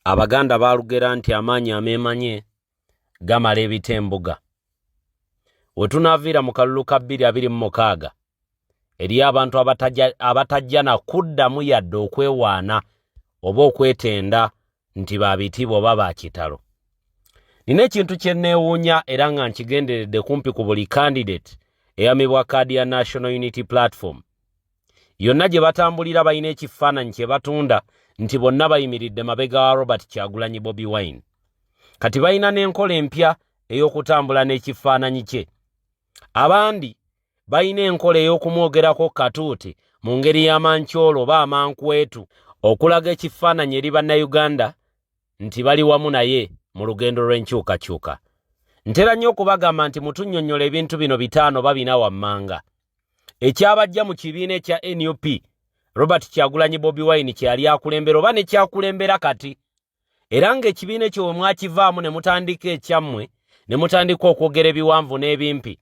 Abaganda balugera nti amaanyi ameemanye gamala ebitembuga. We tunaviira mu kalulu ka 2026 eri abantu abatajja na kuddamu yadde okwewaana oba okwetenda nti babitiibwa oba bakitalo. Nina ekintu kye neewuunya era nga nkigenderedde kumpi ku buli candidate eyamibwa kaadi ya National Unity Platform. Yonna gye batambulira balina ekifaananyi kye batunda nti bonna bayimiridde mabega wa Robert Kyagulanyi Bobi Wine. Kati balina n'enkola empya ey'okutambula n'ekifaananyi kye. Abandi balina enkola ey'okumwogerako katuuti mu ngeri y'amankyolo oba amankwetu okulaga ekifaananyi eri bannayuganda nti bali wamu naye mu lugendo lw'enkyukakyuka. Ntera nnyo okubagamba nti mutunnyonnyola ebintu bino 5 oba 4 wammanga. Ekyabajja mu kibiina ekya NUP Robert Kyagulanyi Bobi Wine kyali akulembera oba ne kyakulembera kati. Era ng'ekibiina ekyo mwakivaamu ne mutandika ekyammwe ne mutandika okwogera ebiwanvu n'ebimpi.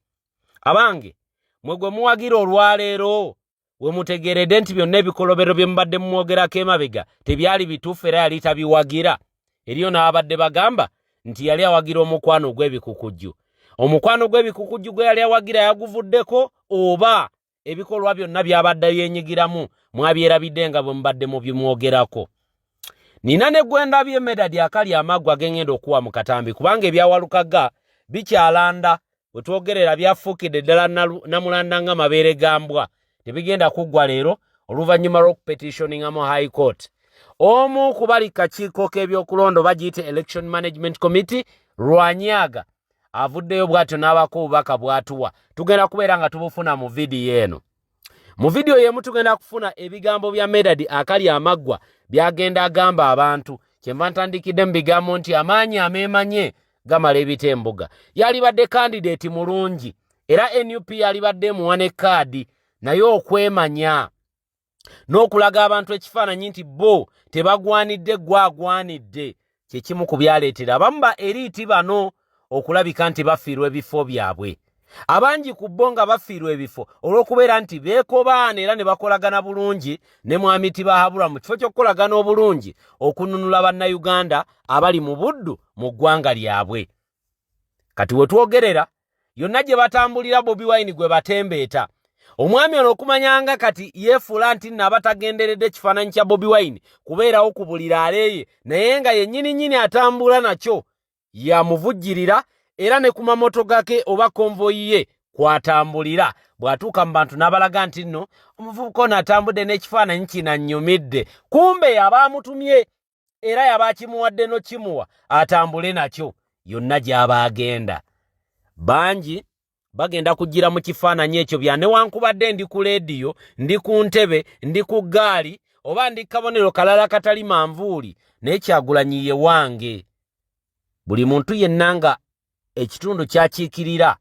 Abange, mwe gwe muwagira olwaleero we mutegeredde nti byonna ebikolobero bye mubadde mumwogerako emabega tebyali bituufu era yali tabiwagira. Eriyo n'abadde bagamba nti yali awagira omukwano gw'ebikukujju. Omukwano gw'ebikukujju gwe yali awagira yaguvuddeko oba ebikolwa byonna byabadde yenyigiramu mwabyerabidde nga bwe mubadde mu bimwogerako. Nina ne gwenda by'emedadi akali amaggwa gengenda okuwa mu katambi kubanga ebyawalukaga bikyalanda bwe twogerera byafuukidde ddala namulanda nga mabeere gambwa. Tebigenda kuggwa leero oluvannyuma lw'okupetitioninga mu High Court. Omu ku bali kakiiko k'ebyokulonda bagiyite Election Management Committee Lwanyaga avuddeyo bw'atyo n'abako obubaka bw'atuwa. Tugenda kubeera nga tubufuna mu vidiyo eno. Mu vidiyo yemu tugenda kufuna ebigambo bya Medadi akali amaggwa byagenda agamba abantu. Kyenva ntandikidde mu bigambo nti amaanyi ameemanye gamala ebitembuga. Yali badde candidate mulungi era NUP yali badde muwa ne kaadi naye okwemanya n'okulaga abantu ekifaananyi nti bo tebagwanidde gwagwanidde kye kimu ku byaleetera abamu ba eriiti bano okulabika nti bafiirwa ebifo byabwe. Abangi ku bo nga bafiirwa ebifo olw'okubeera nti beekobaana era ne bakolagana bulungi ne mwami Tibahabulwa mu kifo ky'okukolagana obulungi okununula bannayuganda abali mu buddu mu ggwanga lyabwe. Kati we twogerera yonna gye batambulira Bobi Wine gwe batembeeta. Omwami ono okumanyanga kati yeefuula nti nno abatagenderedde ekifaananyi kya Bobi Wine kubeerawo ku buli laaleeye naye nga yennyini atambula nakyo yamuvujjirira era ne ku mamotoka ge oba konvoyi ye kwatambulira bw'atuuka mu bantu n'abalaga nti nno omuvubuka ono atambudde n'ekifaananyi kinannyumidde. Kumbe yabaamutumye era yabaakimuwadde n'okimuwa atambule nakyo yonna gy'aba agenda. Bangi bagenda kujjira mu kifaananyi ekyo bya newankubadde ndi ku leediyo, ndi ku ntebe, ndi ku ggaali oba ndi kabonero kalala katali manvuuli naye Kyagulanyi ye wange. Buli muntu yenna nga ekitundu kyakiikirira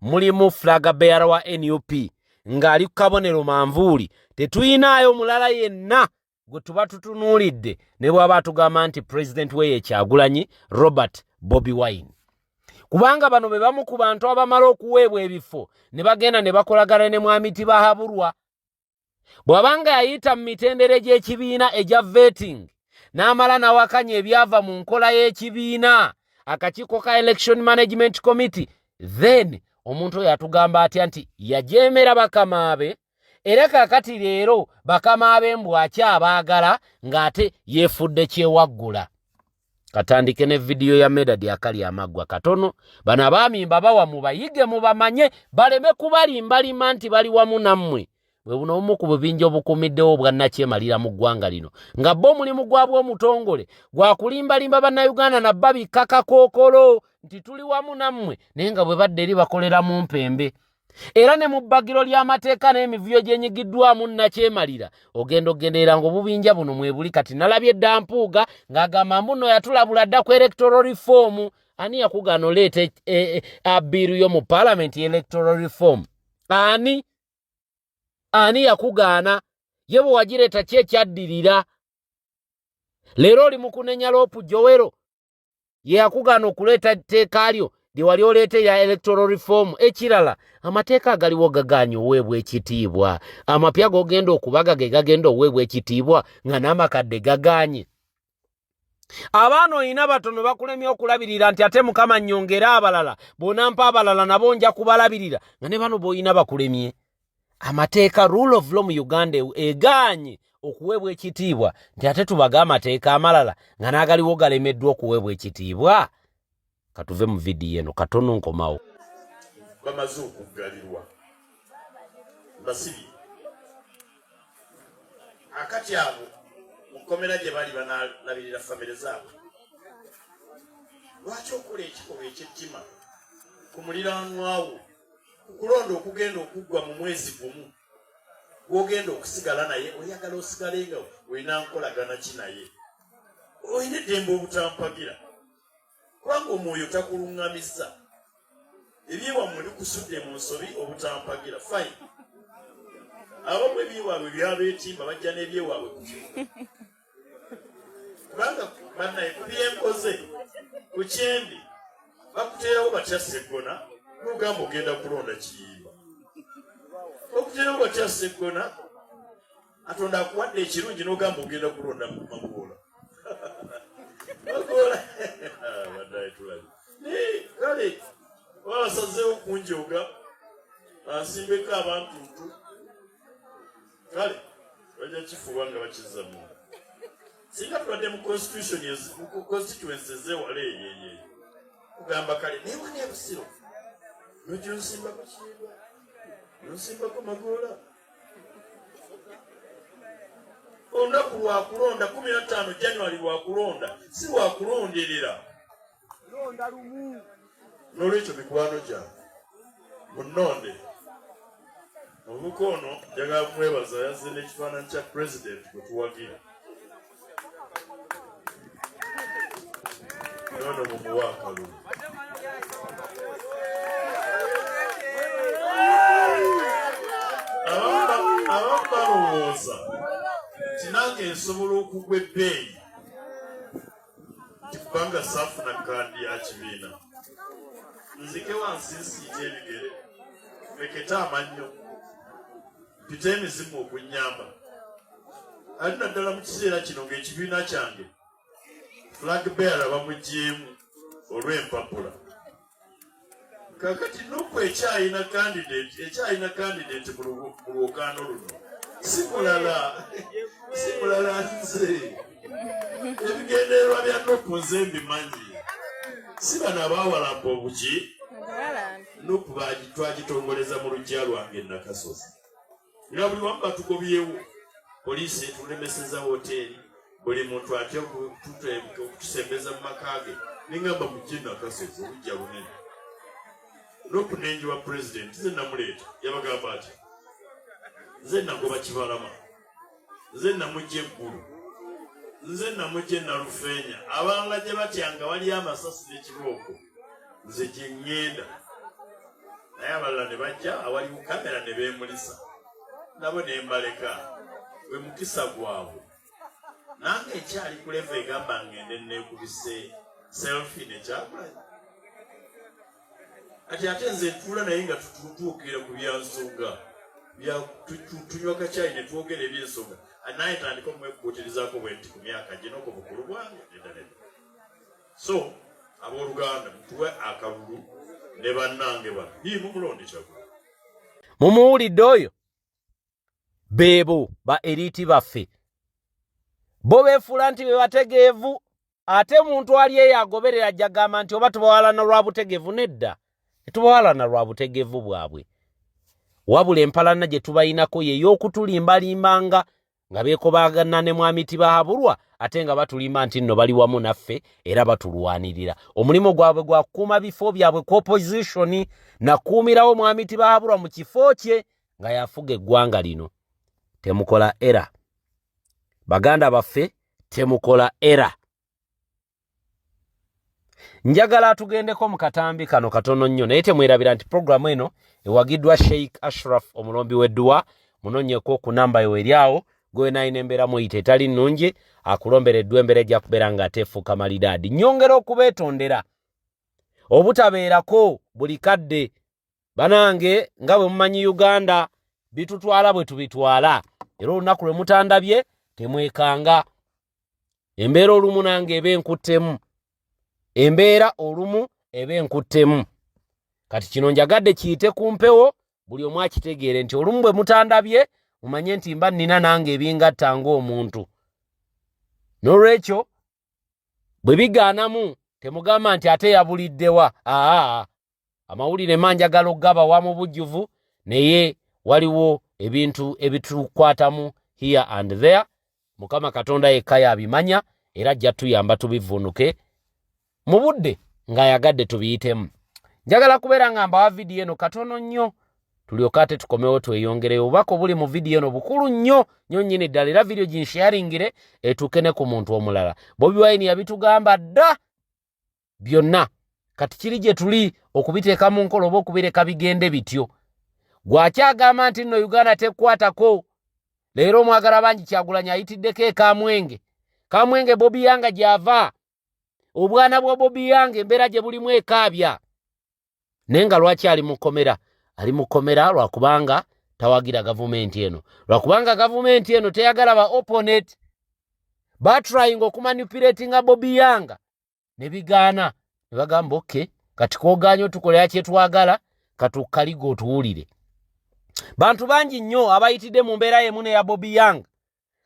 mulimu flaga bearer wa NUP ng'ali ku kabonero manvuuli, tetuyinaayo mulala yenna gwe tuba tutunuulidde ne bw'aba tugamba nti President we ye Kyagulanyi Robert Bobi Wine. Kubanga bano be bamu ku bantu abamala okuweebwa ebifo ne bagenda ne bakolagana ne mwami Tibahabulwa. Bw'abanga yayita mu mitendera gy'ekibiina egya vetting n'amala n'awakanya ebyava mu nkola y'ekibiina akakiiko ka Election Management Committee, then omuntu oyo atugamba atya nti yajeemera bakama be era kaakati leero bakama be mbu akyabaagala ng'ate yeefudde kyewaggula. Katandike ne vidiyo ya Medadi akali amaggwa katono bano abaamimba bawa mubayige mubamanye baleme kubalimbalima nti bali wamu nammwe. Bwe buno obumu ku bubinja obukumiddewo bwannakyemalira mu ggwanga lino nga bo omulimu gwabwe omutongole gwa kulimbalimba bannayuganda na babika kakookolo nti tuli wamu nammwe naye nga bwe badde eri bakolera mu mpembe. Era ne mu bbagiro ly'amateeka n'emivuyo gyenyigiddwamu nnakyemalira ogenda okugenderera ng'obubinja buno mwe buli. Kati nalabye edda Mpuuga ng'agamba mbuno yatulabula dda ku electoral reform. Ani yakugaana oleeta biiru yo mu parliament electoral reform? Ani yakugaana? Ye bwe wagireeta ki ekyaddirira? Leero oli mu kunenya Loopu Jowero ye yakugaana okuleeta tteeka lyo lye wali oleeta ya electoral reform. Ekirala amateeka agaliwo gagaanye oweebwa ekitiibwa. Amapya g'ogenda okubaga ge gagenda oweebwa ekitiibwa nga n'amakadde gagaanye. Abaana olina batono bakulemye okulabirira nti ate Mukama nnyongera abalala bonampa abalala nabo nja kubalabirira nga ne bano boyina bakulemye. Amateeka rule of law mu Uganda egaanye okuweebwa ekitiibwa nti ate tubaga amateeka amalala nga n'agaliwo galemeddwa okuweebwa ekitiibwa. Katuve mu vidiyo eno katono nkomawo. Bamaze okuggalirwa basibi akati abo mukomera gye bali banalabirira famire zaabwe. Lwaki okola ekikolwa ekyettima ku muliraanwa wo kulonda okugenda okuggwa mu mwezi gumu gw'ogenda okusigala naye oyagala osigale nga olina nkolagana ki naye olina eddembe obutampagira kubanga omwoyo takuluŋŋamizza ebyewammwe bikusudde mu nsobi obutampagira fine. Abamu ebyewaabwe byabeetimba bajja n'ebyewaabwe ku kibuga kubanga bannaye ku byenkoze ku kyendi bakuteerawo batya Sseggona n'ogamba ogenda kulonda Kiyimba. Okuteerawo batya Sseggona Katonda akuwadde ekirungi n'ogamba ogenda kulonda Magoola. Magoola baddaye tulabi kale babasazeewo kunjoga asimbeko abantuntu kale bajja kifuba nga bakizza munda. Singa tubadde mu constituency ezewala eyeyeyo kugamba kale newa nebusiro nojo nsimbako Kiyimba nsimbako Magoola. Olunaku lwakulonda 15 January lwakulonda si lwakulonderera londa lumu. Nolwekyo mikwano gyange munnonde omukono njagala kumwebaza yazze n'ekifaananyi kya president gwe tuwagira nono mumuwa akalulu. Abamu balowooza nti nange nsobola okugwa ebbeeyi nti kubanga saafuna kaadi ya kibiina nzike wansi nsiite ebigere mekete amannyo mpite emizimu okunnyamba. Ali naddala mu kiseera kino ng'ekibiina kyange flag bearer bamugyemu olw'empapula. Kakati Nuupu ekyalina candidate mu lwokaano luno simulala nze ebigendererwa bya Nuupu nze mbimanyi si bano abaawalamba obuki. Nuupu twagitongoleza mu luggya lwange Nakasozi era buli wamu batugobyewo poliisi etulemeseza hoteeri buli muntu atya okutusembeza mu maka ge nengamba mujje Nakasozi oluggya lunene. Nuupu nenji wa president nze namuleeta yabagamba ati nze nagoba Kibalama nze namujja eggulu nze namujja Nalufeenya abalala gye batyanga wali amasasi n'ekibooko nze gye ŋŋenda naye abalala ne bajja awali ku kamera ne beemulisa nabo ne mbaleka gwe mukisa gwabwe. Nange ekyali ku level egamba ngende neekubise selfie nekyakulayo ate nze ntuula naye nga tutuukira ku byansonga tunywa kacyayi ne twogera ebyensonga naye tandika omwekuutirizaako bwe nti ku myaka gino ku bukulu bwange neddanedda. So abooluganda mutuwe akalulu ne bannange bano yimu mulondi Kyagulanyi. Mumuwulidde oyo beebo ba eriti baffe bo beefuula nti be bategeevu ate muntu ali eyo agoberera ajja gamba nti oba tubawalana lwa butegeevu. Nedda tubawalana lwa butegeevu bwabwe wabula empalana gye tubayinako ye y'okutulimbalimbanga nga beekobagana ne Mwami Tibahabulwa ate nga batulimba nti nno bali wamu naffe era batulwanirira. Omulimu gwabwe gwa kukuuma bifo byabwe ku opposition nakuumirawo Mwami Tibahabulwa mu kifo kye nga yafuga eggwanga lino. Temukola era baganda baffe, temukola era. Njagala atugendeko mu katambi kano katono nnyo naye temwerabira nti programu eno ewagiddwa Sheikh Ashraf omulombi w'edduwa. Munonyeko ku namba yo eryawo gwe naine embeera muyite etali nnungi akulombera eddwa embeera ejja kubeera nga ateefuuka malidaadi. Nnyongera okubeetondera obutabeerako buli kadde. Banange nga bwe mumanyi Uganda bitutwala bwe tubitwala era olunaku lwe mutandabye temwekanga. embeera olumu nange eba enkuttemu, embeera olumu eba enkuttemu. Kati kino njagadde kiyite ku mpewo, buli omu akitegeere nti olumu bwe mutandabye mumanye nti mba nnina nange ebingatta ng'omuntu. N'olwekyo bwe bigaanamu temugamba nti ate yabuliddewa. Amawulire manjagala okugaba wa mu bujjuvu, naye waliwo ebintu ebitukwatamu here and there. Mukama Katonda yekka yabimanya era ajja tuyamba tubivunuke mu budde ng'ayagadde tubiyitemu. Njagala kubeera nga mbawa vidiyo eno katono nnyo tulyoka ate tukomewo tweyongereyo. Obubaka obuli mu vidiyo eno bukulu nnyo nnyini ddala, era vidiyo ginsharingire etuuke ne ku muntu omulala. Bobi Wine yabitugamba dda byonna, kati kiri gye tuli okubiteeka mu nkola oba okubireka bigende bityo. Gwakyagamba nti nno Uganda tekwatako. Leero omwagala bangi Kyagulanyi ayitiddeko ekamwenge. Kamwenge Bobi Yanga gy'ava. Obwana bwa Bobi Yanga embeera gye bulimu ekaabya. Naye nga lwaki ali mu kkomera? Ali mu kkomera lwakubanga tawagira gavumenti eno. Lwakubanga gavumenti eno teyagala ba opponent. Batrying okumanipulatinga Bobi Yanga. Ne bigaana. Ne bagamba okay, kati koogaanyo tukolera kye twagala, katukaliga otuwulire. Bantu bangi nnyo abayitidde mu mbeera y'emu ne ya Bobi Yanga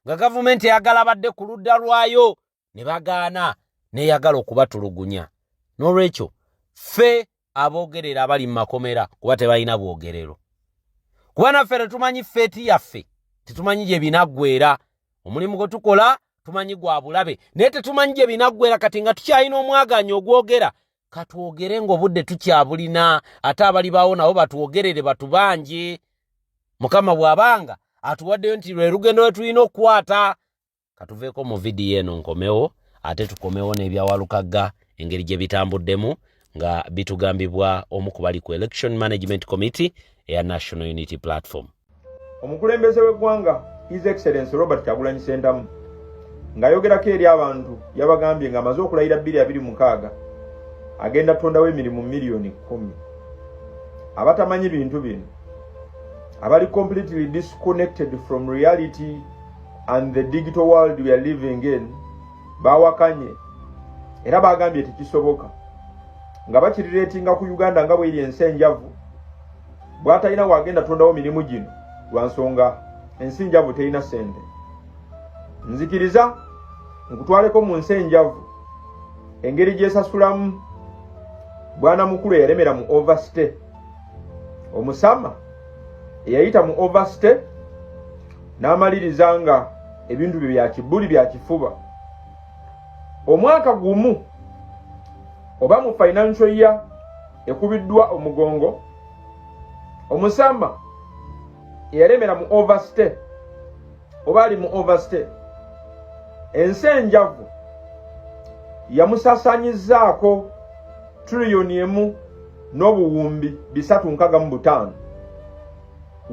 nga gavumenti eyagala badde ku ludda lwayo, ne bagaana n'eyagala okubatulugunya. N'olwekyo ffe aboogerera abali mu makomera kuba tebalina bwogerero. Kuba naffe tetumanyi feeti yaffe, tetumanyi gye binaggweera. Omulimu gwe tukola tumanyi gwa bulabe, naye tetumanyi gye binaggweera. Kati nga tukyalina omwaganyo ogwogera, katwogere ng'obudde tukyabulina, ate abali bawo nabo batwogerere batubanje. Mukama bw'abanga atuwaddeyo nti lwe lugendo lwe tulina okukwata. Katuveeko mu vidiyo eno nkomewo, ate tukomewo n'ebyawalukagga engeri gye bitambuddemu nga bitugambibwa omu ku bali ku Election Management Committee eya National Unity Platform. Omukulembeze w'eggwanga His Excellency Robert Kyagulanyi Ssentamu ng'ayogerako eri abantu yabagambye ng'amaze okulayira 2026 agenda kutondawo emirimu miliyoni 10. Abatamanyi bintu bino, abali completely disconnected from reality and the digital world we are living in, bawakanye era bagambye tekisoboka nga bakirireetinga ku Uganda nga bw'eri ensi enjavu bw'atalina wagenda tondawo mirimu gino lwa nsonga ensi enjavu terina ssente. Nzikiriza nkutwaleko mu nsi enjavu engeri gyesasulamu bwana mukulu eyaremera mu overstay, omusama eyayita mu overstay n'amaliriza nga ebintu bye bya kibuli bya kifuba. Omwaka gumu oba mu financial year ekubiddwa omugongo, omusama eyaremera mu overstay oba ali mu overstay, ensi enjavu yamusasanyizaako trillion emu n'obuwumbi 365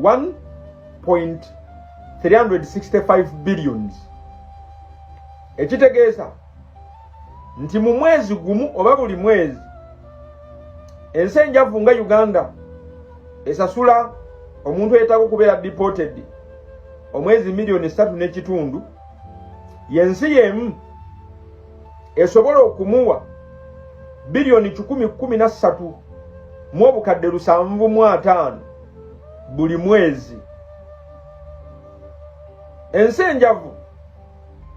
1.365 billions. Ekitegeeza nti mu mwezi gumu oba buli mwezi ensi enjavu nga Uganda esasula omuntu eyetaaga okubeera deported omwezi miliyoni 3.5. Yensi yemu esobola okumuwa biliyoni 113 mu obukadde 705 buli mwezi. Ensi enjavu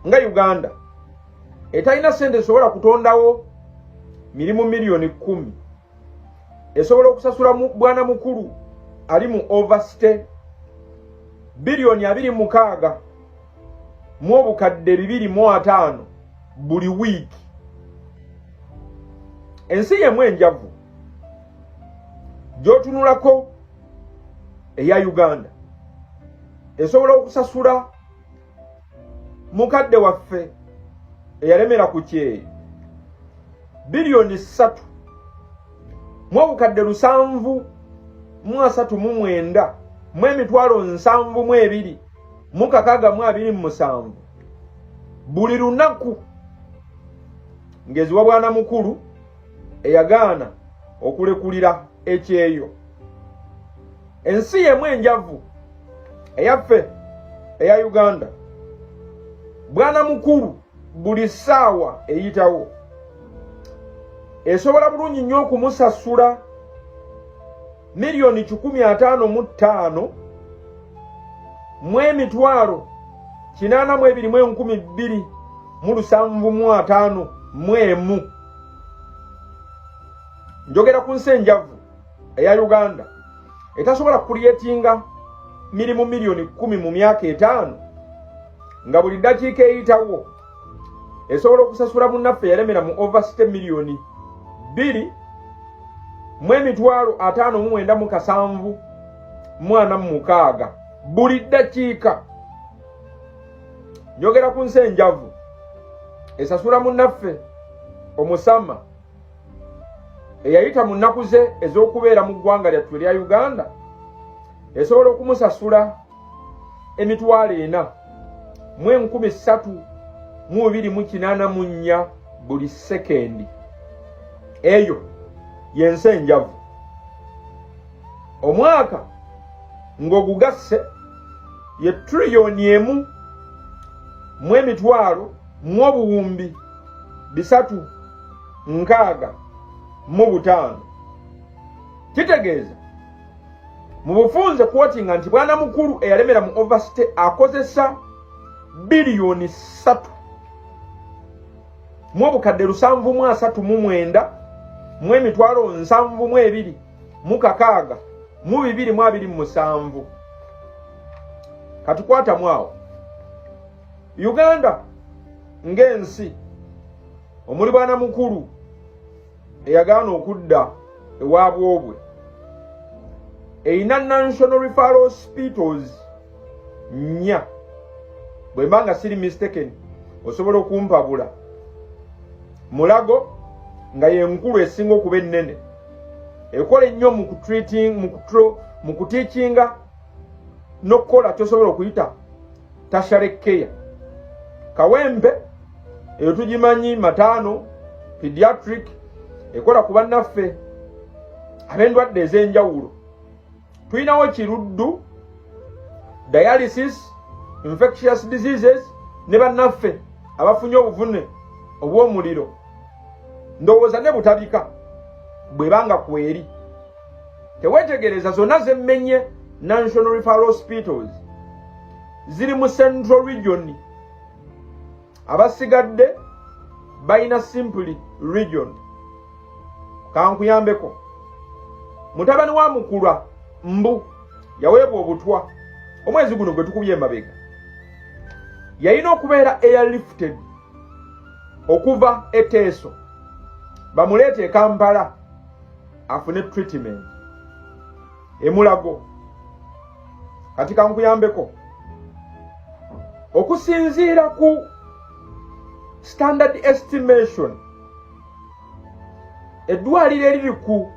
nga Uganda etalina sente esobola kutondawo mirimu miliyoni 10, esobola okusasula bwana mukulu ali mu overstay biliyoni 26 mu obukadde 205 buli wiiki. Ensi yemu enjavu gy'otunulako eya Uganda esobola okusasula mukadde waffe eyaremera ku kyeyo biliyoni 3 mu obukadde 739 mu emitwalo 72 mu 627 buli lunaku, ng'eziwa bwana mukulu eyagaana okulekulira ekyeyo. Ensi yemu enjavu eyaffe eya Uganda, bwana mukulu buli ssaawa eyitawo esobola bulungi nnyo okumusasula $155,000 mu emitwalo 822,751 njogera ku nsi enjavu eya Uganda etasobola kuliyetinga mirimu $10,000,000 mu myaka 5 nga buli ddakiika eyitawo esobola okusasula munnaffe yalemera mu overstay $2,000,000 mu emitwalo 5,947 buli ddakiika. Njogera ku nsi enjavu esasula munnaffe omusama eyayita mu nnaku ze ez'okubeera mu ggwanga lyattu erya Uganda esobola okumusasula emitwalo 4,324 buli sekendi. Eyo yensi enjavu. Omwaka ng'ogugasse ye $1,000,000,000 mu emitwalo mu obuwumbi 365. Kitegeeza mu bufunze kwotinga nti bwana mukulu eyalemera mu overstay akozesa $3 mu obukadde 739 mu emitwalo 72,600 mu 2027. Katukwatamu awo Uganda ng'ensi omuli bwana mukulu eyagaana okudda ewaabwobwe eyina National Referral Hospitals 4 bwe mbanga siri mistaken osobola okumpabula. Mulago nga yenkulu esinga okuba ennene ekola ennyo mu kutiikinga n'okukola kyosobola okuyita tertiary care. Kawempe eyo tugimanyi matano pediatric ekola ku bannaffe ab'endwadde ez'enjawulo. Tuyinawo Kiruddu dialysis infectious diseases ne bannaffe abafunye obuvune obw'omuliro. Ndowooza ne butabika bwebanga kweri. Tewetegereza zonna zemmenye National Referral Hospitals ziri mu Central Region. Abasigadde bayina Simply Region. Kankuyambeko. Mutabani wa Mukulwa Mbu yaweebwa obutwa omwezi guno gwe tukubye emabega. Yalina okubeera airlifted okuva eteeso bamuleete e Kampala afune treatment emulago. Kati kankuyambeko okusinziira ku standard estimation eddwaliro eriri ku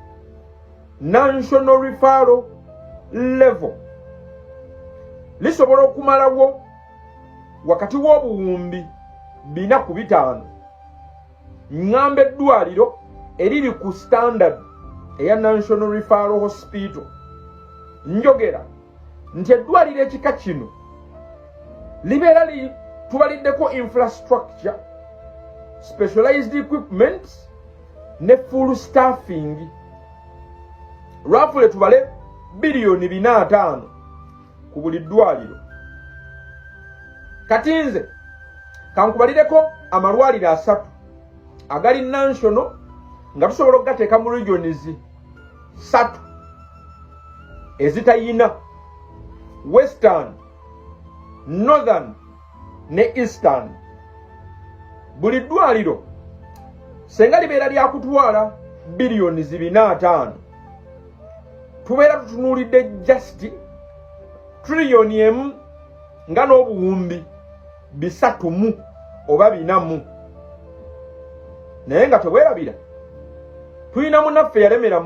national referral level lisobola okumalawo wakati w'obuwumbi 405. Ng'amba eddwaliro eriri ku standard eya National Referral Hospital. Njogera nti eddwaliro ekika kino libeera tubaliddeko infrastructure, specialized equipment ne full staffing. Lwafule tubale $405 ku buli ddwaliro. Kati nze kankubalireko amalwaliro 3 agali national nga tusobola okugateeka mu regions 3 ezitayina: Western, Northern ne Eastern. Buli ddwaliro senga libeera lyakutwala $405 tubeera tutunuulidde just $1 nga n'obuwumbi 300 oba 400. Naye nga tebwerabira tulina munnaffe yalemera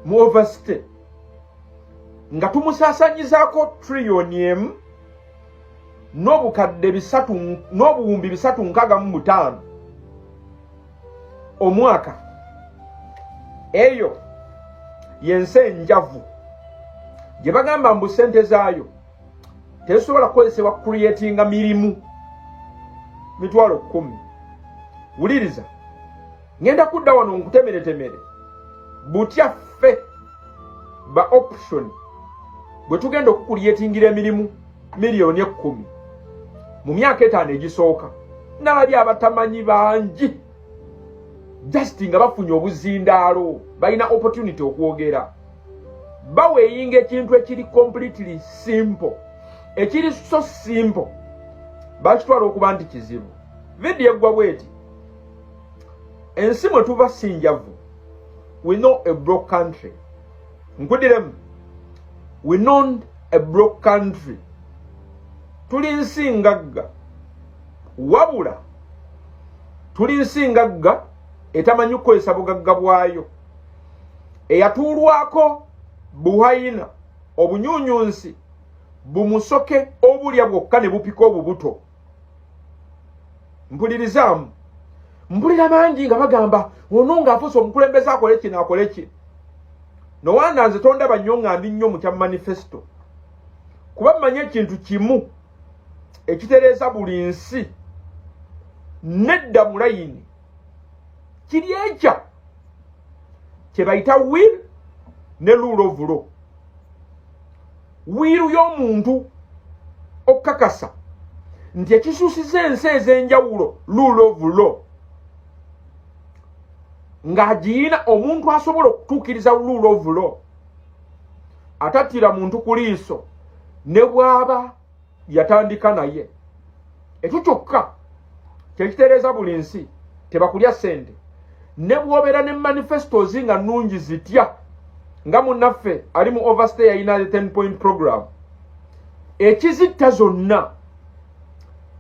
mu overstay nga tumusaasanyizaako $1 n'obukadde 300 n'obuwumbi 365 omwaka. Eyo yensi enjavu gye bagamba mbu ssente zaayo tezisobola kukozesebwa creatinga mirimu mitwalo 10. Wuliriza, ngenda kudda wano nkutemere butya ffe ba option bwe tugenda okukulyetingira emirimu miliyoni 10 mu myaka 5 egisooka. Nalabye abatamanyi bangi just nga bafunye obuzindaalo balina opportunity okwogera baweeyinga ekintu ekiri completely simple, ekiri so simple bakitwala okuba nti kizibu. Vidiyo eggwa bweti, ensi mwe tuva sinjavu. We know a broke country. Nkudiremu, we know a broke country. Tuli nsi ngagga, wabula tuli nsi ngagga etamanyi kukozesa bugagga bwayo, eyatuulwako buhayina obunyuunyunsi bumusoke obulya bwokka ne bupika obubuto. Mpulirizaamu, mpulira bangi nga bagamba ono ng'afuuse omukulembeze akole kino akole ki. Nowanda nze tondaba nnyo ng'ambi nnyo mu kya manifesto, kuba mmanyi ekintu kimu ekitereeza buli nsi nedda mu layini kiri ekya kye bayita will ne rule of law. Wiiru y'omuntu okukakasa nti ekisuusiza ensi ez'enjawulo rule of law ng'agiina omuntu asobola okutuukiriza rule of law atattira muntu ku liiso ne bw'aba yatandika naye. Ekyo kyokka kyekitereeza buli nsi tebakulya ssente. Ne bw'obeera ne manifestos nga nnungi zitya nga munnaffe ali mu overstay yayina 10-point program, ekizitta zonna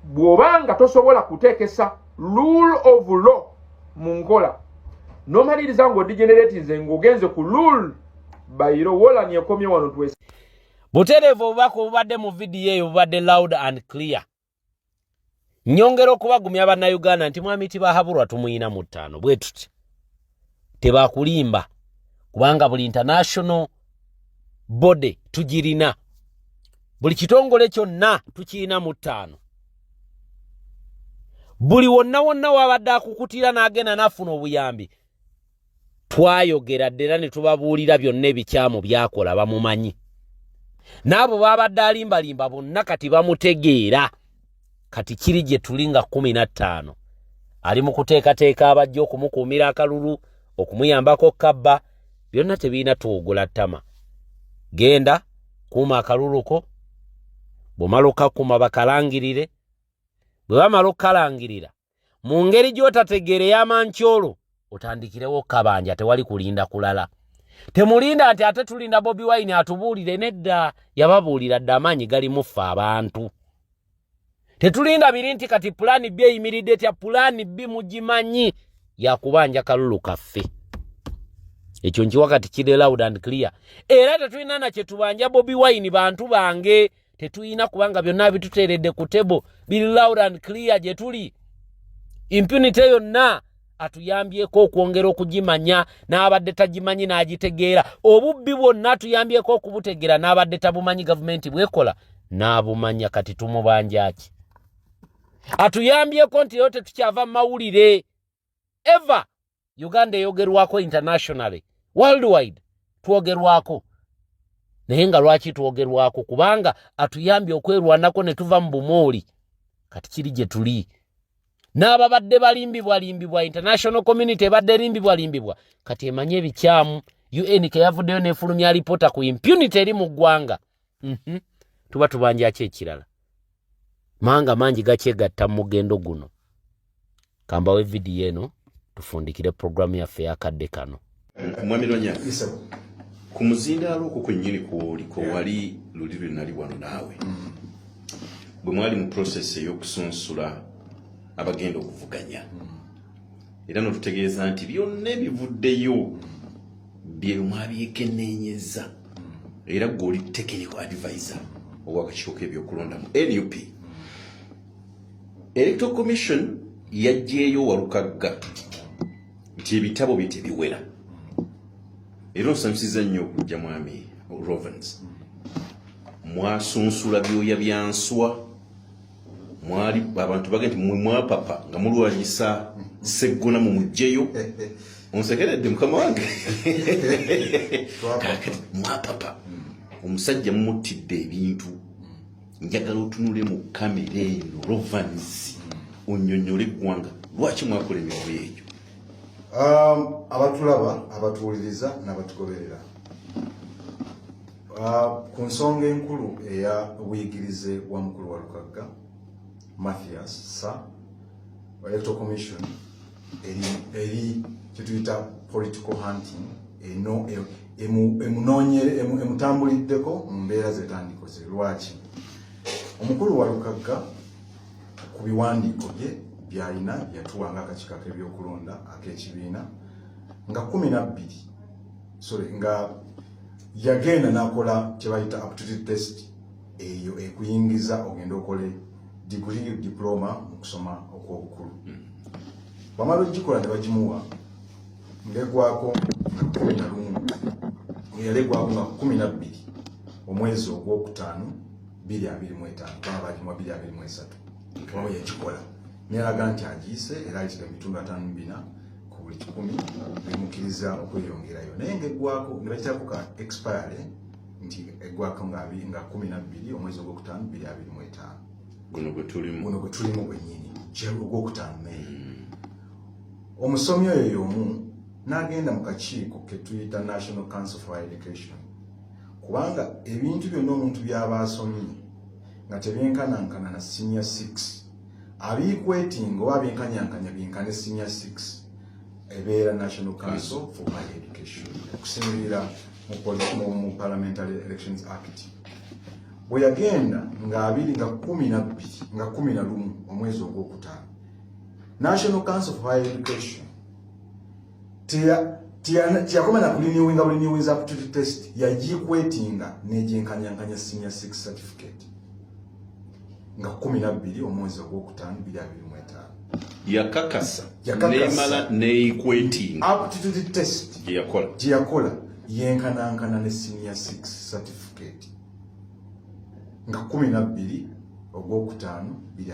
bw'obanga tosobola kuteekesa rule of law mu nkola n'omaliriza ng'odigeneratinze ng'ogenze ku rule by law wola nyekomye wano twese. Butereevu obubaka obubadde mu vidiyo eyo bubadde loud and clear. Nyongera okubagumya bannayuganda nti mwami tibahabulwa tumuyina mu 5 bwe tuti tebakulimba kubanga buli international body tugirina, buli kitongole kyonna tukirina mu 5. Buli wonna wabadde akukutira n'agenda n'afuna obuyambi twayogera ddera ne tubabuulira byonna ebikyamu byakola bamumanyi. N'abo babadde alimbalimba bonna kati bamutegeera. Kati kiri gye tuli nga 15 ali mu kuteekateeka abajja okumukuumira akalulu, okumuyambako kabba, byonna tebiina tuwugula ttama. Genda kuuma akaluluko, bw'omala okakuma bakalangirire, bwe bamala okkalangirira mu ngeri gy'otategeera ey'amankyolo otandikirewo kabanja, tewali kulinda kulala. Temulinda nti ate tulinda Bobi Wine atubuulire, nedda yababuulira dda amaanyi gali muffe abantu. Tetulinda biri nti kati pulaani B eyimiridde etya, pulaani B mugimanyi yakubanja kalulu kaffe. Ekyo nkiwa kati kiri loud and clear. Era tetulina na kye tubanja Bobi Wine bantu bange, tetulina kubanga byonna bituteeredde ku tebo biri loud and clear gye tuli. Impunity yonna atuyambyeko okwongera okugimanya n'abadde tagimanyi n'agitegeera. Obubbi bwonna atuyambyeko okubutegeera n'abadde tabumanyi gavumenti bwekola n'abumanya. Kati tumubanja ki? Atuyambyeko nti yote tukyava mawulire. Ever Uganda eyogerwako internationally, worldwide twogerwako. Naye nga lwaki twogerwako? Kubanga atuyambye okwerwanako ne tuva mu bumooli. Kati kiri gye tuli. N'ababadde balimbibwa international community badde limbibwa kati emanye ebikyamu. UN ke yavuddeyo n'efulumya alipoota ku impunity eri mu ggwanga. Tuba tubanja ki ekirala? Manga mangi gakyegatta mu mugendo guno. Kambawe vidiyo eno tufundikire programu yaffe yakadde kano. Mwami Lonya, ku muzindaalo okwo kwennyini kwoliko wali luli lwe nali wano naawe. Bwe mwali mu process ey'okusunsula abagenda okuvuganya. Era notutegeeza nti byonna ebivuddeyo bye mwabyekennenyeza. Era gw'oli technical advisor ow'akakiiko k'ebyokulonda mu NUP. Electoral Commission yajjeeyo Walukagga nti ebitabo bye tebiwera. Era nsanyusiza nnyo okujja mwami Rovens. Mwasunsula byoya bya nswa, mwali abantu bagenti mwa papa nga mulwanyisa seggona mu mujjeyo onsekeredde mukama wange kakati mwa papa omusajja mumutidde ebintu njagala otunule mu kamera eno Rovanzi onyonyole eggwanga lwaki mwakola emirimu egyo abatulaba abatuwuliriza n'abatugoberera ku nsonga enkulu eya obuyigirize wa mukulu wa Lukagga Mathias Sa Electoral Commission eri kituyita political hunting eno emutambuliddeko mu mbeera zetandikoze lwaki omukulu wa Lukagga ku biwandiiko bye byalina yatuwanga akakiiko k'ebyokulonda ak'ekibiina nga 12 nga yagenda n'akola kye bayita aptitude test eyo ekuyingiza ogenda okole degree diploma mu kusoma okw'obukulu bamala ogikola ne bagimuwa ng'egwako nga 11 yalegwako nga 12 omwezi ogwokutaano 2025 baba bagimuwa 2023 kaba yagikola neraga nti agiise era ayitira ebitundu 54 ku buli 10 bimukkiriza okweyongerayo naye ng'egwako ne bakitako ka expire nti egwako nga 12 omwezi ogwokutaano 2025 guno gwe tulimu gwennyini ogwokutaano Mei omusomi oyo y'omu n'agenda mu kakiiko ke tuyita National Council for Higher Education kubanga ebintu byonna omuntu by'aba asomye nga tebyenkanankana na senior 6 abikwetinga oba byenkanyankanya byenkane senior 6 ebeera National Council for Higher Education okusinziira mu Parliamentary Elections Act bwe yagenda nga 11 omwezi ogwokutaano National Council for Higher Education tiyakoma na kulinyiwinga aptitude test yagikwetinga negyenkanyankanya senior 6 certificate nga 12 omwezi ogwokutaano 2025 yakakasa nemala neikwetinga aptitude test gyeyakola yenkanankana ne senior 6 certificate nga 12 ogwokutaano 2025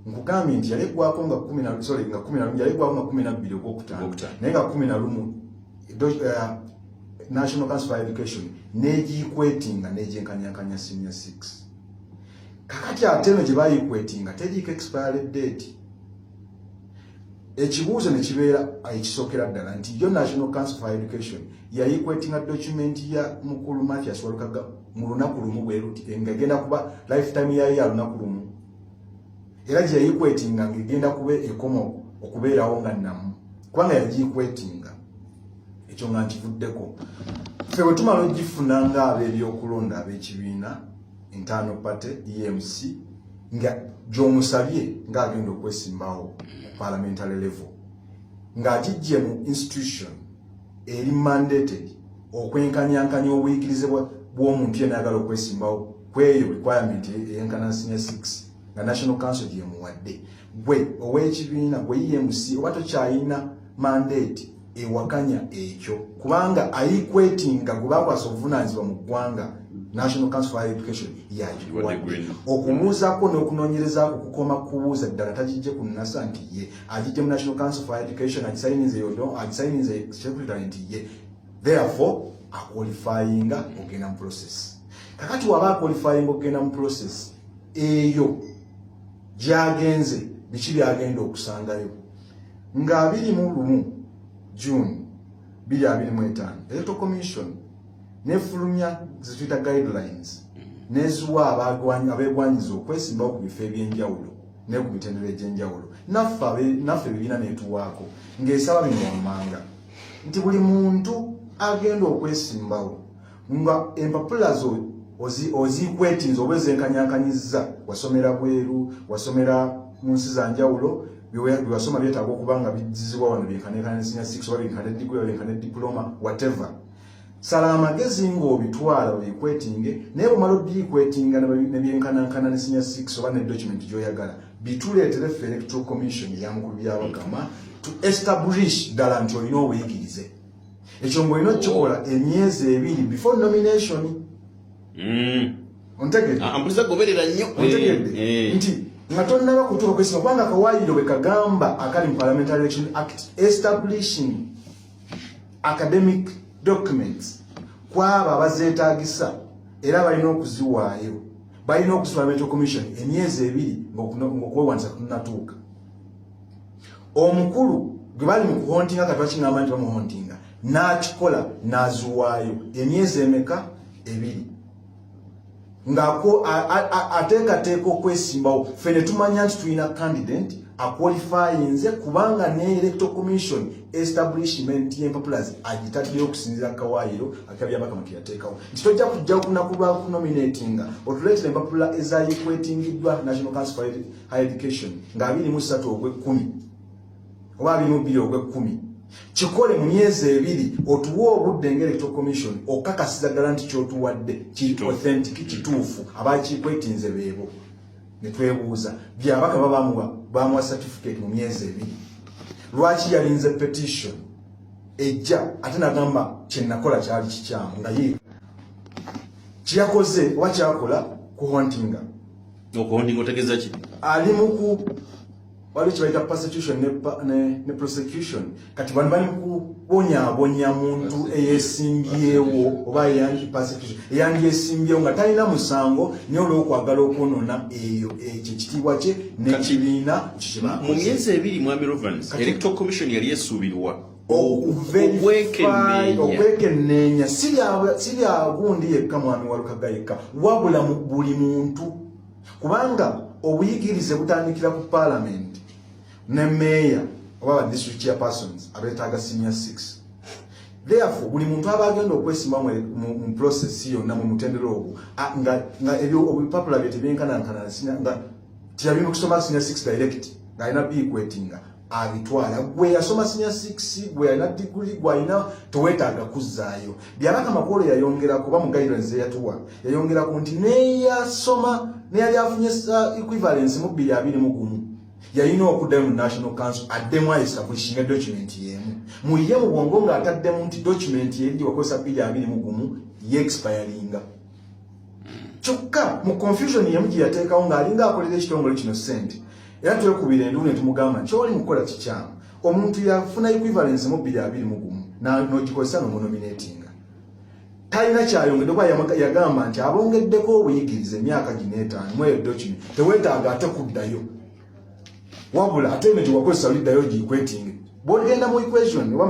nkugambye nti yalegwako nga 12 ogwokutaano naye nga 11 National Council for Education negikwetinga negyenkanyankanya senior 6 kakati ate eno gye bayikwetinga tegiiko expiry date ekibuuzo ne kibeera ekisookera ddala nti yo National Council for Education yayikwetinga document ya mukulu Mathias Lukagga mu lunaku lumu bwe luti ng'egenda kuba lifetime yayo ya lunaku lumu era gye yayikwetinga ng'egenda kuba ekoma okubeerawo nga nnamu kubanga yagikwetinga ekyo nga nkivuddeko ffe bwe tumala ogifuna ng'ab'ebyokulonda ab'ekibiina internal party EMC nga gy'omusabye ng'agenda okwesimbawo ku parliamentary level ng'agijje mu institution eri mandated okwenkanyankanya obuyigirize bw'omuntu yenna ayagala okwesimbawo kweyo requirement eyenkana senior 6 nga National Council gyemuwadde gwe ow'ekibiina gwe EMC oba tokyayina mandate ewakanya ekyo kubanga ayikwetinga gwe bakwasa obuvunaanyizibwa mu ggwanga National Council for Higher Education yagikuwadde okumuuzako n'okunoonyerezaako kukoma kubuuza ddala tagijje ku NASA nti ye agijje mu National Council for Higher Education agisayinize secretary nti ye therefore aqualifyinga ogenda mu process kakati waba aqualifyinga ogenda mu process eyo gyagenze biki byagenda okusangayo nga 21 June 2025 Electoral Commission nefulumya zituyita guidelines nezuwa abegwanyiza okwesimbawo ku bifo ebyenjawulo ne ku mitendera egy'enjawulo naffe ebibiina netuwaako ng'esaba bino wammanga nti buli muntu agenda okwesimbawo nga empapula zo ozikwetinza oba ezenkanyankanyiza wasomera bweru wasomera mu nsi za njawulo byewasoma byetaaga okuba nga bijjizibwa wano byenkanekane senior 6 oba byenkane degree oba byenkane diploma whatever sala amagezi ng'obitwala bikwetinge naye bumala obikwetinga ne byenkanankana ne senior 6 oba ne document gy'oyagala bituleetere ffe Electoral Commission eyamukulu byabagamba to establish ddala nti olina obuyigirize ekyo ng'olina okukikola emyezi 2 before nomination ontegedde ampuliza goberera nnyo ontegedde nti nga tonnaba kutuuka kwesima kubanga akawaayiro bwe kagamba akali mu Parliamentary Election Act establishing academic documents kwaba abazeetaagisa era balina okuziwaayo balina okusi Parliamentary Commission emyezi 2 ng'okwewanisa kunnatuuka omukulu gwe bali mu kuhontinga kati bakingamba nti bamuhontinga n'akikola n'aziwaayo emyezi emeka 2 ngako ateekateeka okwesimbawo fene tumanya nti tulina candidate aqualifyinze kubanga ne Electoral Commission establishment y'empapulazi agitaddeyo okusinziira kawaayiro akabyabakama keyateekawo nti tojja kujja kunaku lwa kunominatinga otuleetera empapula ezayikwettingiddwa National Council for Higher Education nga 23 ogw'ekkumi oba 22 ogw'ekkumi kikole mu myezi 2 otuwa obudde ng'Electoral Commission okakasiza ddala nti kyotuwadde kiri authentic kituufu abakikwetinze beebo ne twebuuza byabaka bamuwa certificate mu myezi 2 lwaki yalinze petition ejja ate nagamba kyenakola kyali kikyamu nga ye kiyakoze oba kyakola kuhontinga okuhontinga otegeeza ki ali muku wali kibaita persecution ne prosecution kati bali kubonyabonya muntu eyesimbyewo oba yangi persecution yangi esimbyewo nga talina musango niyo olw'okwagala okwonona eyo ekyo ekitiibwa kye n'ekibiina kikiba mu myezi 2 mwami Rovans Electoral Commission yali esuubirwa okwekenneenya siri agundi yekka mwami Walukaga yekka wabula mu buli muntu kubanga obuyigirize butandikira ku Parliament ne mayor oba district chairpersons abetaaga senior 6 therefore buli muntu abagenda okwesimba mu process yonna mu mutendero ogwo nga ebyo obupapula byetebyenkanankana nga tiyabina okusoma senior 6 direct nga alina bikwetinga abitwala gwe yasoma senior 6 gwe alina degree gwe alina towetaaga kuzzaayo byabaka makolo yayongera kuba mu guidance eyatuwa yayongera ku nti neyasoma neyali afunye equivalence mu 2021 yalina okuddayo mu National Council addemu establishing document yemu muye mu bwongo nga ataddemu nti document yeri wakozesa 2021 ye-expiringa kyokka mu confusion yemu gye yateekawo ng'alinga akolera ekitongole kino ssente era twekubira enduulu ne tumugamba kyoli mukola kikyamu omuntu yafuna equivalence mu 2021 n'ogikozesa n'omunominatinga talina kyayongedde kuba yagamba nti abongeddeko obuyigiriza emyaka gino 5 mu eyo document teweetaaga ate kuddayo wabula ate ne gyewakozesa oliddayo gikwetinge bw'ogenda mu equation oba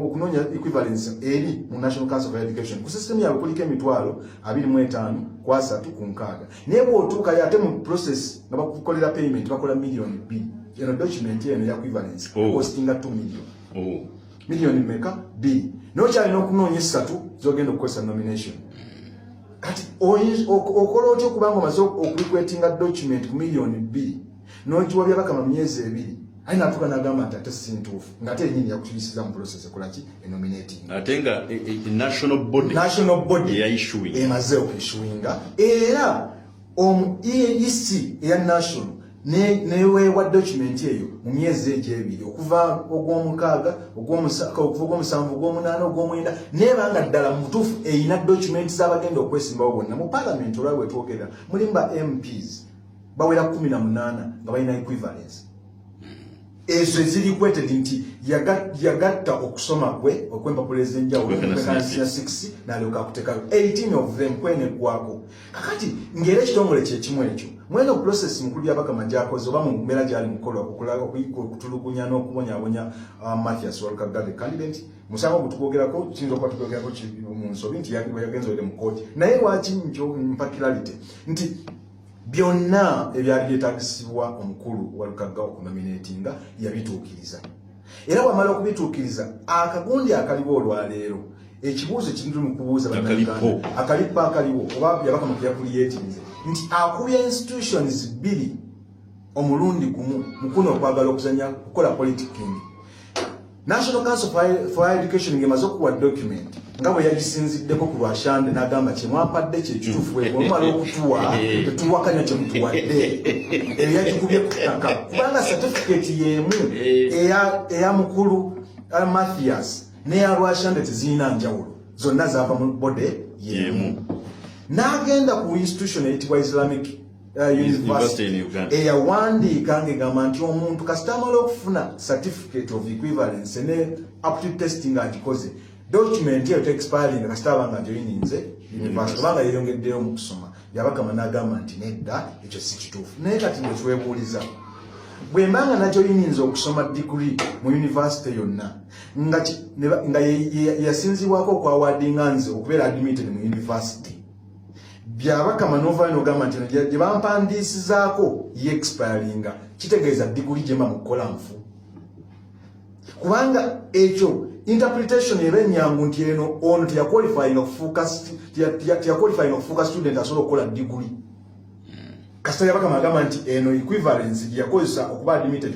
okunoonya equivalence eri mu National Council for Education ku system yaabwe kuliko emitwalo 25 ku 3 ku 6 naye bw'otuuka ate mu process nga bakukolera payment bakola million 2 eno document eno ya equivalence costinga 2 million million meka 2 n'okyalina okunoonya 3 z'ogenda okukozesa nomination kati okola otya okubanga omaze okukwetinga document ku million 2 n'ogiwa byabakama myezi 2 aina atuka nagamba nti ate sintuufu ng'ate yennyini yakutulisiza mu process ekolaki enominating ate nga national body emaze okwishuinga era EAC eya national neweewa document eyo mu myezi egyo 2 okuva ogw'omukaaga ogw'omusanvu ogw'omunaana ogw'omwenda nebanga ddala mutuufu eyina document z'abagenda okwesimbawo bonna mu Parliament olwabwe twogera mulimba MPs bawera 18 nga balina equivalence ezo ziri kwetedi nti yagatta okusoma kwe okwempapula ez'enjawulo okubekanisiya 6 n'alyoka akutekayo 18 of them kweneggwako kakati ng'era ekitongole kyekimu ekyo mwene process mukulu byabakama gyakoze oba mu mbeera gyali mukola okutulugunya n'okubonyabonya Mathias Walukaga the candidate musango gutugwogerako kiyinza okuba tugwogerako mu nsobi nti yagenze ode mu kooti naye lwaki mpakilalite nti byonna ebyali byetaagisibwa omukulu Walukaga okunominatinga yabituukiriza era bwamala okubituukiriza akagundi akaliwo olwaleero ekibuuzo kiri mu kubuuza bannayuganda akalipo akaliwo oba byabakama kyakuliyetinze nti akubya institutions 2 omulundi gumu mukuno okwagala okuzanya kukola politicking National Council for Higher Education ngemaze okuwa document nga bwe yagisinziddeko ku lwashande n'agamba kyemwampadde kyekituufu omumala okutuwa tetuwakanya kyemutuwadde eyo yagikubye ku ttaka kubanga certificate y'emu eya mukulu Mathias n'eya lwashande tezirina njawulo zonna zaava mu bode y'emu n'agenda ku institution eyitibwa Islamic University in Uganda eyawandiika ng'egamba nti omuntu kasita amala okufuna certificate of equivalence ne aptitude testing agikoze document eyo expiring kasita abanga joininze university kubanga yeyongeddeyo mu kusoma yabakama n'agamba nti nedda ekyo si kituufu naye kati nge twebuuliza bwe mbanga najoininze okusoma degree mu university yonna nga yasinzibwako okwawadinga nze okubeera admitted mu university byabakama n'ovaayo n'ogamba nti gye bampandiisizaako ye-expiringa kitegeeza degree gye mba mu kukola nfu kubanga ekyo interpretation eba ennyangu nti eno ono teyakwalifyinga kufuuka student asobola okukola degree kasita yabakama agamba nti eno equivalence gye yakozesa okuba admitted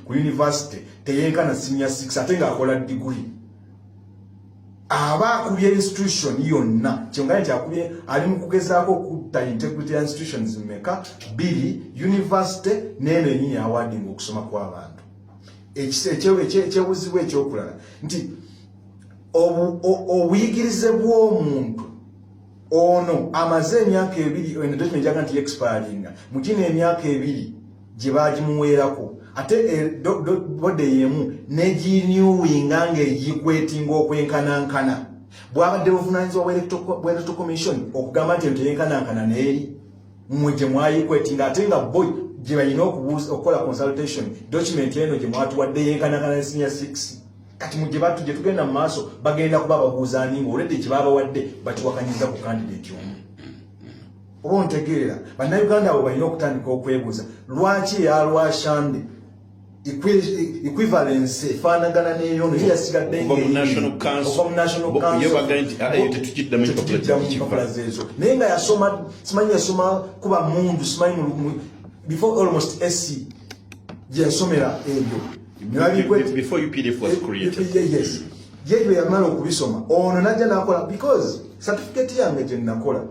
ku university teyenkana senior 6 ate ng'akola degree aba akubye institution yonna kyongera nti akubye ali mu kugezaako okutta integrity ya institutions mmeka 2 university n'eno ennyini awarding okusoma kw'abantu ekyebuzibwa ekyokulala nti obuyigirize bw'omuntu ono amaze emyaka 2 eno document jaga nti expiringa mu gino emyaka 2 gye bagimuweerako ate bode yemu neginewinga ng'egikwetinga okwenkanankana bwabadde buvunaanyizibwa bwa electoral commission okugamba nti enteyenkanankana neeri mmwe gye mwayikwetinga ate nga boy gye balina okukola consultation document eno gye mwatuwadde yenkanankana ne senior 6 kati mu gye tugenda mu maaso bagenda kuba babuuzaninga olwedde kye babawadde bakiwakanyiza ku candidate omu oba ontegeera bannayuganda abo balina okutandika okwebuuza lwaki eyalwashande equivalence efaanagana n'eyono ye yasigadde national council naye nga yasoma simanyi yasoma kuba mundu simanyi before almost SC gye yasomera ebyo before UPDF was created. Yes. Yewe yamala okubisoma ono najja nakola because certificate yange gye nakola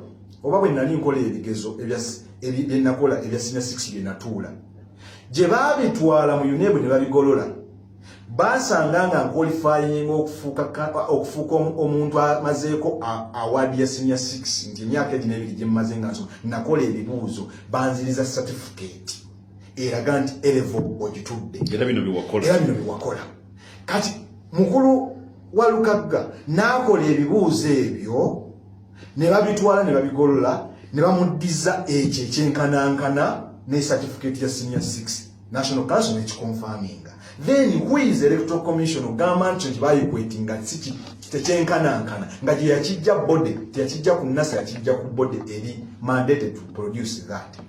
oba bwe nali nkola ebigezo ebya nakola ebya senior 6 bye natuula gye babitwala mu UNEB ne babigolola basanga nga qualifying okufuuka omuntu amazeeko award ya senior 6 nti emyaka egyo n'ebiri gye mmaze nga nsoma nakola ebibuuzo banziriza certificate eraga nti elevo ogitudde era bino biwakola kati mukulu wa Lukagga n'akola ebibuuzo ebyo ne babitwala ne babigolola ne bamuddiza ekyo ekyenkanankana ne certificate ya senior 6 national council nekikonfaminga then who is electoral commission ogamba nti bayikwetinga tekyenkanankana nga gye yakijja bode teyakijja ku NASA yakijja ku bode eri mandated to produce that.